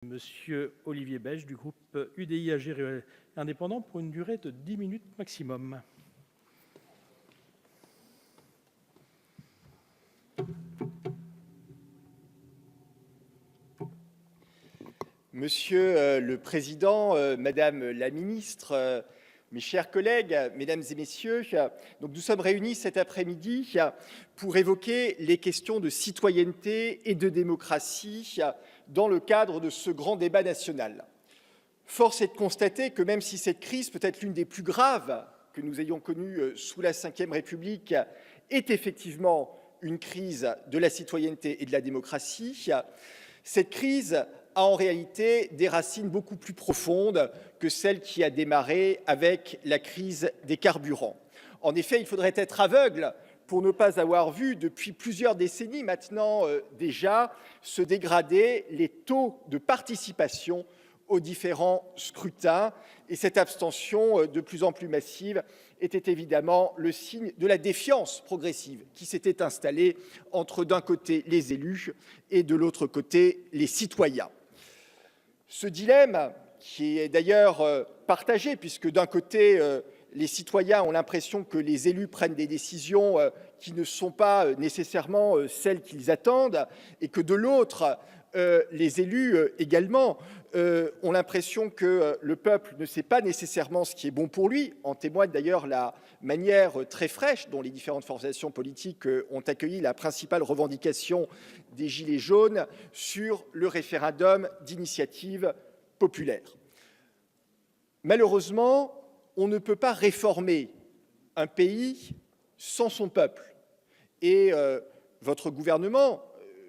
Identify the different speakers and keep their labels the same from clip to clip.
Speaker 1: Monsieur Olivier Beige du groupe UDI Agir Indépendant pour une durée de 10 minutes maximum.
Speaker 2: Monsieur le Président, Madame la Ministre, mes chers collègues, Mesdames et Messieurs, donc nous sommes réunis cet après-midi pour évoquer les questions de citoyenneté et de démocratie dans le cadre de ce grand débat national. Force est de constater que même si cette crise, peut-être l'une des plus graves que nous ayons connues sous la Ve République, est effectivement une crise de la citoyenneté et de la démocratie, cette crise a en réalité des racines beaucoup plus profondes que celle qui a démarré avec la crise des carburants. En effet, il faudrait être aveugle pour ne pas avoir vu depuis plusieurs décennies maintenant déjà se dégrader les taux de participation aux différents scrutins. Et cette abstention de plus en plus massive était évidemment le signe de la défiance progressive qui s'était installée entre d'un côté les élus et de l'autre côté les citoyens. Ce dilemme, qui est d'ailleurs partagé, puisque d'un côté, les citoyens ont l'impression que les élus prennent des décisions qui ne sont pas nécessairement celles qu'ils attendent, et que de l'autre, les élus également ont l'impression que le peuple ne sait pas nécessairement ce qui est bon pour lui. En témoigne d'ailleurs la manière très fraîche dont les différentes formations politiques ont accueilli la principale revendication des Gilets jaunes sur le référendum d'initiative populaire. Malheureusement, on ne peut pas réformer un pays sans son peuple. Et votre gouvernement,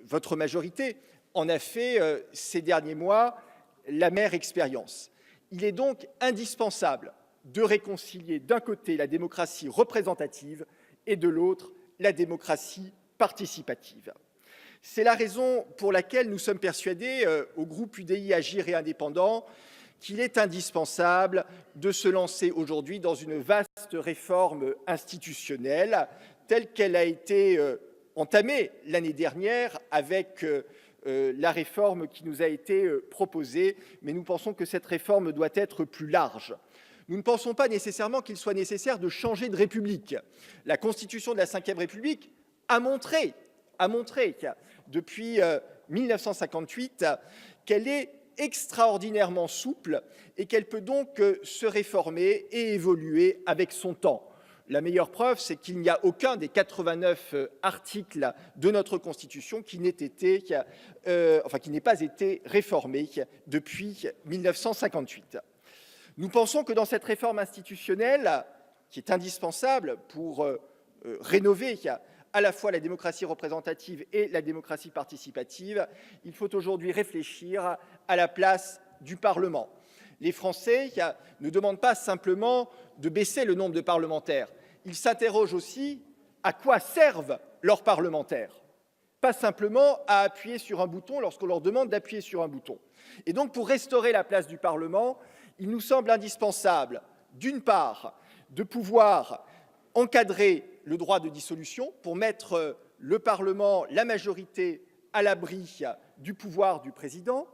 Speaker 2: votre majorité, en a fait ces derniers mois l'amère expérience. Il est donc indispensable de réconcilier d'un côté la démocratie représentative et de l'autre la démocratie participative. C'est la raison pour laquelle nous sommes persuadés, au groupe UDI Agir et Indépendant, qu'il est indispensable de se lancer aujourd'hui dans une vaste réforme institutionnelle telle qu'elle a été entamée l'année dernière avec la réforme qui nous a été proposée, mais nous pensons que cette réforme doit être plus large. Nous ne pensons pas nécessairement qu'il soit nécessaire de changer de République. La Constitution de la Ve République a montré depuis 1958 qu'elle est extraordinairement souple et qu'elle peut donc se réformer et évoluer avec son temps. La meilleure preuve, c'est qu'il n'y a aucun des 89 articles de notre Constitution qui n'ait pas été réformé depuis 1958. Nous pensons que dans cette réforme institutionnelle, qui est indispensable pour rénover à la fois la démocratie représentative et la démocratie participative, il faut aujourd'hui réfléchir à la place du Parlement. Les Français ne demandent pas simplement de baisser le nombre de parlementaires. Ils s'interrogent aussi à quoi servent leurs parlementaires. Pas simplement à appuyer sur un bouton lorsqu'on leur demande d'appuyer sur un bouton. Et donc, pour restaurer la place du Parlement, il nous semble indispensable, d'une part, de pouvoir encadrer le droit de dissolution pour mettre le Parlement, la majorité, à l'abri du pouvoir du président.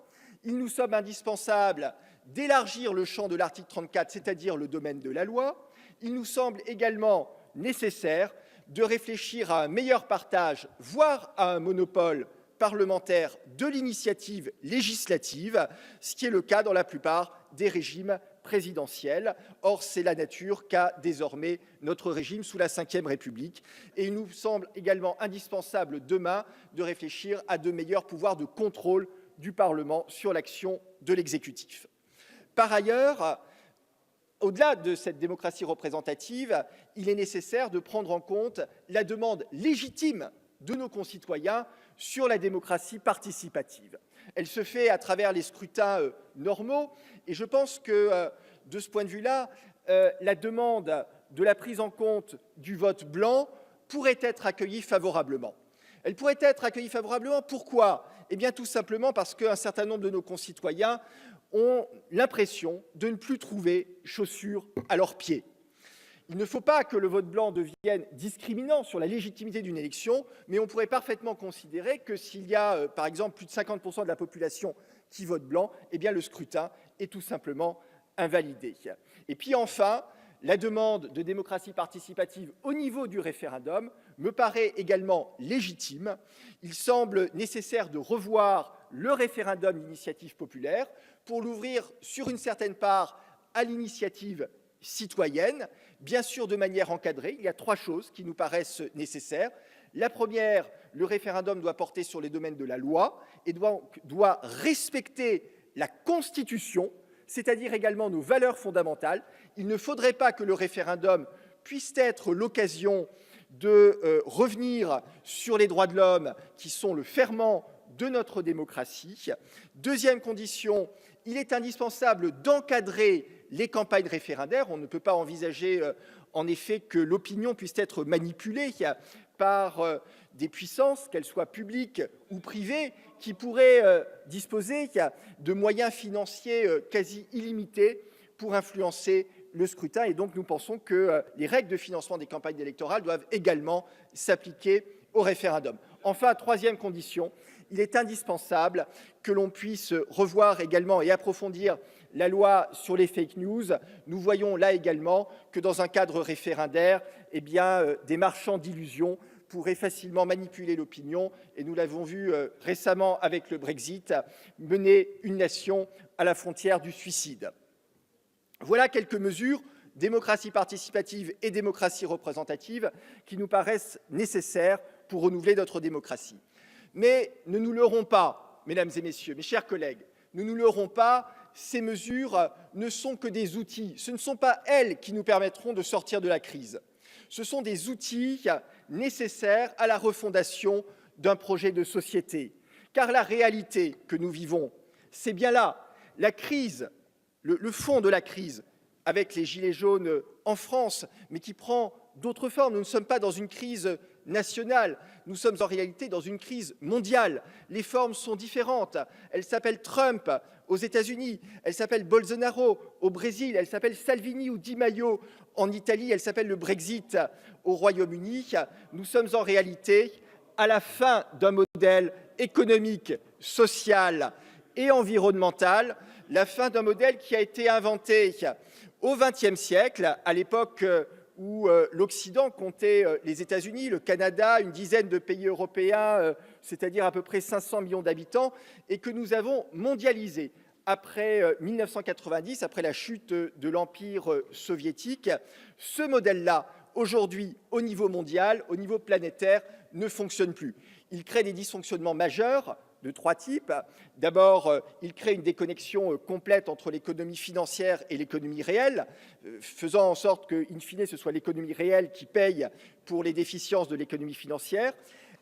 Speaker 2: Il nous semble indispensable d'élargir le champ de l'article 34, c'est-à-dire le domaine de la loi. Il nous semble également nécessaire de réfléchir à un meilleur partage, voire à un monopole parlementaire de l'initiative législative, ce qui est le cas dans la plupart des régimes présidentiels. Or, c'est la nature qu'a désormais notre régime sous la Ve République. Et il nous semble également indispensable demain de réfléchir à de meilleurs pouvoirs de contrôle du Parlement sur l'action de l'exécutif. Par ailleurs, au-delà de cette démocratie représentative, il est nécessaire de prendre en compte la demande légitime de nos concitoyens sur la démocratie participative. Elle se fait à travers les scrutins normaux et je pense que, de ce point de vue-là, la demande de la prise en compte du vote blanc pourrait être accueillie favorablement. Elle pourrait être accueillie favorablement. Pourquoi ? Eh bien, tout simplement parce qu'un certain nombre de nos concitoyens ont l'impression de ne plus trouver chaussures à leurs pieds. Il ne faut pas que le vote blanc devienne discriminant sur la légitimité d'une élection, mais on pourrait parfaitement considérer que s'il y a, par exemple, plus de 50% de la population qui votent blanc, eh bien le scrutin est tout simplement invalidé. Et puis enfin, la demande de démocratie participative au niveau du référendum me paraît également légitime. Il semble nécessaire de revoir le référendum d'initiative populaire pour l'ouvrir sur une certaine part à l'initiative citoyenne, bien sûr de manière encadrée. Il y a 3 choses qui nous paraissent nécessaires. La première, le référendum doit porter sur les domaines de la loi et doit respecter la Constitution, c'est-à-dire également nos valeurs fondamentales. Il ne faudrait pas que le référendum puisse être l'occasion de revenir sur les droits de l'homme qui sont le ferment de notre démocratie. Deuxième condition, il est indispensable d'encadrer les campagnes référendaires. On ne peut pas envisager en effet que l'opinion puisse être manipulée par des puissances, qu'elles soient publiques ou privées, qui pourraient disposer de moyens financiers quasi illimités pour influencer le scrutin. Et donc nous pensons que les règles de financement des campagnes électorales doivent également s'appliquer au référendum. Enfin, troisième condition, il est indispensable que l'on puisse revoir également et approfondir la loi sur les fake news. Nous voyons là également que dans un cadre référendaire, eh bien, des marchands d'illusions pourraient facilement manipuler l'opinion et nous l'avons vu récemment avec le Brexit, mener une nation à la frontière du suicide. Voilà quelques mesures, démocratie participative et démocratie représentative, qui nous paraissent nécessaires pour renouveler notre démocratie. Mais ne nous leurrons pas, mesdames et messieurs, mes chers collègues, ne nous leurrons pas, ces mesures ne sont que des outils. Ce ne sont pas elles qui nous permettront de sortir de la crise. Ce sont des outils nécessaires à la refondation d'un projet de société. Car la réalité que nous vivons, c'est bien là, la crise, le fond de la crise, avec les gilets jaunes en France, mais qui prend d'autres formes. Nous ne sommes pas dans une crise nationale, nous sommes en réalité dans une crise mondiale. Les formes sont différentes. Elle s'appelle Trump aux États-Unis, elle s'appelle Bolsonaro au Brésil, elle s'appelle Salvini ou Di Maio en Italie, elle s'appelle le Brexit au Royaume-Uni. Nous sommes en réalité à la fin d'un modèle économique, social et environnemental, la fin d'un modèle qui a été inventé au XXe siècle, à l'époque où l'Occident comptait les États-Unis, le Canada, une dizaine de pays européens, c'est-à-dire à peu près 500 millions d'habitants, et que nous avons mondialisé après 1990, après la chute de l'Empire soviétique. Ce modèle-là, aujourd'hui, au niveau mondial, au niveau planétaire, ne fonctionne plus. Il crée des dysfonctionnements majeurs de 3 types. D'abord, il crée une déconnexion complète entre l'économie financière et l'économie réelle, faisant en sorte que, in fine, ce soit l'économie réelle qui paye pour les déficiences de l'économie financière.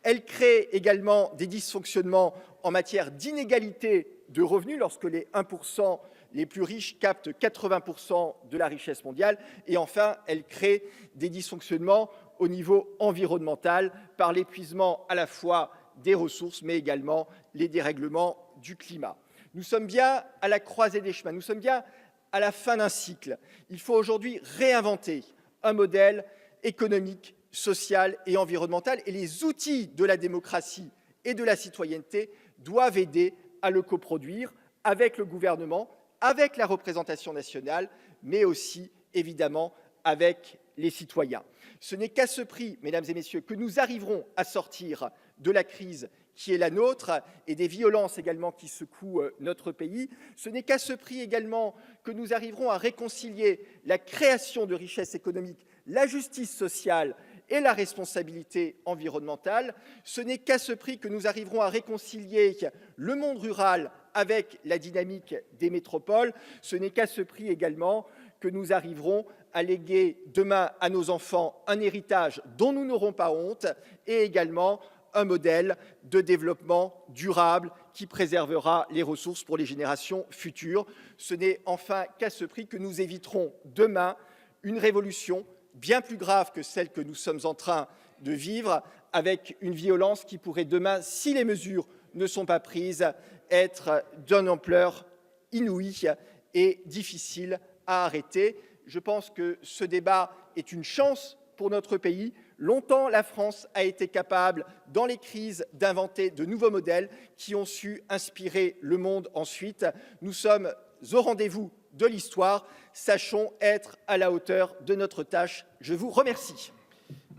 Speaker 2: Elle crée également des dysfonctionnements en matière d'inégalité de revenus, lorsque les 1% les plus riches captent 80% de la richesse mondiale. Et enfin, elle crée des dysfonctionnements au niveau environnemental par l'épuisement à la fois des ressources, mais également les dérèglements du climat. Nous sommes bien à la croisée des chemins, nous sommes bien à la fin d'un cycle. Il faut aujourd'hui réinventer un modèle économique, social et environnemental, et les outils de la démocratie et de la citoyenneté doivent aider à le coproduire avec le gouvernement, avec la représentation nationale, mais aussi, évidemment, avec les citoyens. Ce n'est qu'à ce prix, mesdames et messieurs, que nous arriverons à sortir de la crise qui est la nôtre et des violences également qui secouent notre pays. Ce n'est qu'à ce prix également que nous arriverons à réconcilier la création de richesses économiques, la justice sociale et la responsabilité environnementale. Ce n'est qu'à ce prix que nous arriverons à réconcilier le monde rural avec la dynamique des métropoles. Ce n'est qu'à ce prix également que nous arriverons à léguer demain à nos enfants un héritage dont nous n'aurons pas honte et également un modèle de développement durable qui préservera les ressources pour les générations futures. Ce n'est enfin qu'à ce prix que nous éviterons demain une révolution bien plus grave que celle que nous sommes en train de vivre, avec une violence qui pourrait demain, si les mesures ne sont pas prises, être d'une ampleur inouïe et difficile à arrêter. Je pense que ce débat est une chance pour notre pays. Longtemps, la France a été capable, dans les crises, d'inventer de nouveaux modèles qui ont su inspirer le monde ensuite. Nous sommes au rendez-vous de l'histoire. Sachons être à la hauteur de notre tâche. Je vous remercie.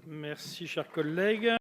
Speaker 1: Merci, cher collègue.